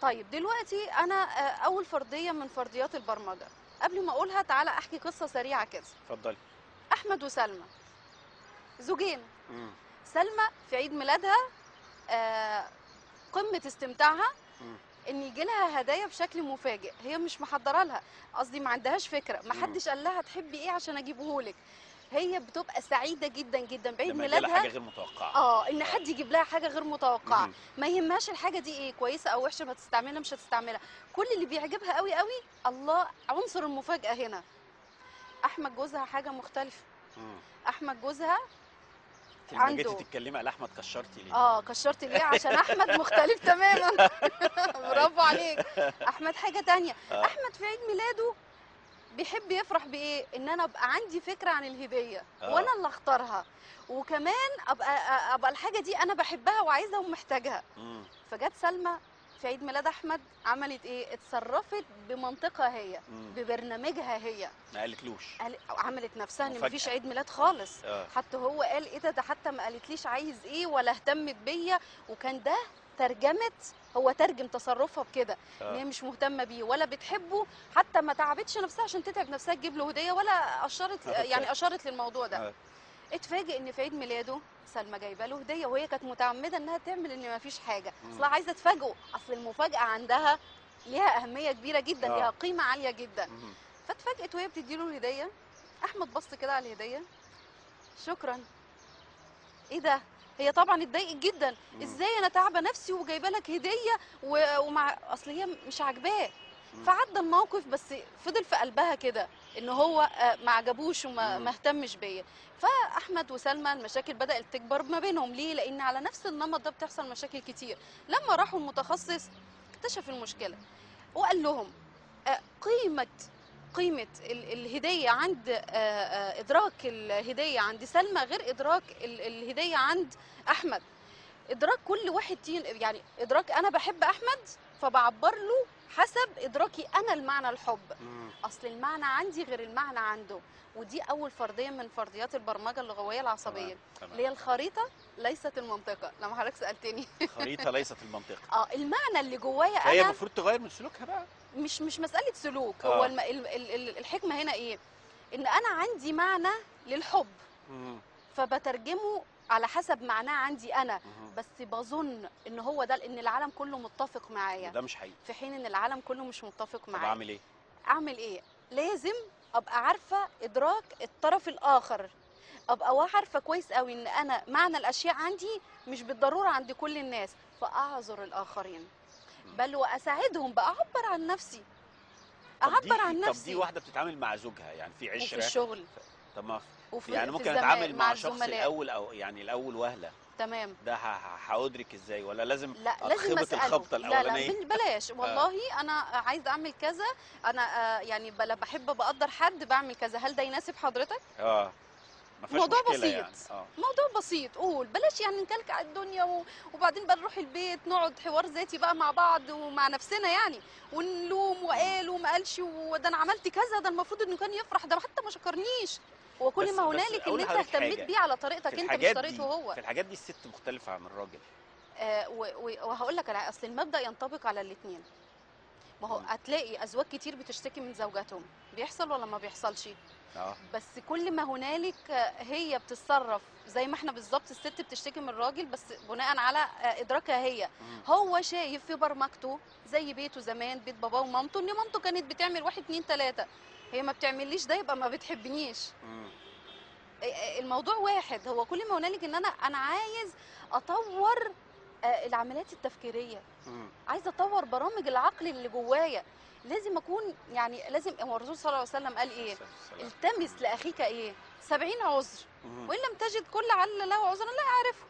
طيب دلوقتي انا اول فرضيه من فرضيات البرمجه، قبل ما اقولها تعالى احكي قصه سريعه كده. اتفضلي. احمد وسلمى زوجين. امم. سلمى في عيد ميلادها آه، قمه استمتاعها امم. ان يجي لها هدايا بشكل مفاجئ، هي مش محضره لها، قصدي ما عندهاش فكره، ما حدش قال لها تحبي ايه عشان اجيبه لك. هي بتبقى سعيده جدا جدا بعيد لما يجي لها حاجه ميلادها. غير متوقعه. ان حد يجيب لها حاجه غير متوقعه، مهم. ما يهمهاش الحاجه دي ايه، كويسه او وحشه، هتستعملها مش هتستعملها. كل اللي بيعجبها قوي قوي الله عنصر المفاجاه هنا. احمد جوزها حاجه مختلفه. امم. احمد جوزها انت لما جيتي عنده تتكلمي على احمد كشرتي ليه؟ كشرت ليه عشان احمد مختلف تماما. برافو عليك. احمد حاجه تانية. اه. احمد في عيد ميلاده بيحب يفرح بايه، ان انا ابقى عندي فكره عن الهديه اه. وانا اللي اختارها، وكمان ابقى الحاجه دي انا بحبها وعايزها ومحتاجها. امم. فجت سلمى في عيد ميلاد احمد عملت ايه، اتصرفت بمنطقها هي، ببرنامجها هي. ما قالتلوش. عملت نفسها ان مفيش مفاجأة. عيد ميلاد خالص. اه. حتى هو قال ايه ده حتى ما قالتليش عايز ايه ولا اهتمت بيا، وكان ده هو ترجم تصرفها بكده، ان اه. هي مش مهتمه بيه ولا بتحبه، حتى ما تعبتش نفسها عشان تتعب نفسها تجيب له هديه، ولا اشرت اوكي. يعني اشارت للموضوع ده. اه. اتفاجئ ان في عيد ميلاده سلمى جايبه له هديه، وهي كانت متعمده انها تعمل ان ما فيش حاجه، اصلا عايزه تفاجئه، اصل المفاجاه عندها ليها اهميه كبيره جدا، ليها اه. قيمه عاليه جدا. مهم. فاتفاجئت وهي بتدي له الهديه. احمد بص كده على الهديه، شكرا. ايه ده، هي طبعا اتضايقت جدا، مم. ازاي انا تعبه نفسي وجايبه لك هديه ومع اصل هي مش عاجباه. مم. فعدى الموقف بس فضل في قلبها كده ان هو ما عجبوش وما مم. ما اهتمش بيا. فاحمد وسلمى المشاكل بدات تكبر ما بينهم، ليه؟ لان على نفس النمط ده بتحصل مشاكل كتير. لما راحوا المتخصص اكتشف المشكله وقال لهم قيمة الهدية عند إدراك الهدية عند سلمى غير إدراك الهدية عند أحمد. إدراك كل واحد يعني إدراك أنا بحب أحمد فبعبر له حسب إدراكي أنا المعنى الحب. مم. أصل المعنى عندي غير المعنى عنده. ودي أول فرضية من فرضيات البرمجة اللغوية العصبية، تمام تمام. اللي هي الخريطة ليست المنطقة، لما حضرتك سألتني. خريطة ليست المنطقة. المعنى اللي جوايا فهي أنا. المفروض تغير من سلوكها بقى. مش مسألة سلوك، هو اه. الحكمة هنا ايه؟ ان انا عندي معنى للحب مم. فبترجمه على حسب معناه عندي انا، مم. بس بظن ان هو ده، ان العالم كله متفق معايا، وده مش حقيقي. في حين ان العالم كله مش متفق طب معايا. اعمل ايه؟ اعمل ايه؟ لازم ابقى عارفة ادراك الطرف الاخر، ابقى عارفة كويس قوي ان انا معنى الاشياء عندي مش بالضرورة عند كل الناس، فاعذر الاخرين، بل واساعدهم باعبر عن نفسي، اعبر عن طب دي نفسي. واحده بتتعامل مع زوجها يعني في وفي عشره. الشغل طب ما يعني في ممكن الزمال اتعامل مع مع شخص الزملاء. الاول او يعني الاول وهله. تمام. ده هادرك ازاي ولا لازم لا لازم اتخبط اساله، الخبطه لا لا الاولانيه؟ بلاش اه. والله، انا عايزه اعمل كذا، انا يعني بلا بحب بقدر حد بعمل كذا، هل ده يناسب حضرتك؟ اه. ما فيهاش موضوع مشكله بسيط. يعني. اه. موضوع بسيط، قول بلاش يعني نكلكع الدنيا وبعدين بقى نروح البيت نقعد حوار ذاتي بقى مع بعض ومع نفسنا يعني، ونلوم مم. وقال وما قالش وده انا عملت كذا، ده المفروض انه كان يفرح، ده حتى ما شكرنيش. هو كل ما بس هنالك ان اقول انت لحضرتك اهتميت حاجه. بيه على في طريقتك انت مش الحاجات طريقته دي هو. في الحاجات دي الست مختلفه عن الراجل. وهقول لك على اصل المبدأ ينطبق على الاثنين. ما هو مم. هتلاقي ازواج كتير بتشتكي من زوجاتهم، بيحصل ولا ما بيحصلش؟ اه. بس كل ما هنالك هي بتتصرف زي ما احنا بالظبط، الست بتشتكي من الراجل بس بناء على ادراكها هي. مم. هو شايف في برمجته زي بيته زمان، بيت باباه ومامته، ان مامته كانت بتعمل واحد اتنين تلاته، هي ما بتعمليش ده يبقى ما بتحبنيش. مم. الموضوع واحد، هو كل ما هنالك ان انا عايز اطور العمليات التفكيريه، مم. عايزه اطور برامج العقل اللي جوايا. لازم اكون يعني لازم، هو الرسول صلى الله عليه وسلم قال ايه؟ السلام. التمس لاخيك ايه 70 عذر، مم. وان لم تجد كل علل له عذرا لا اعرفه.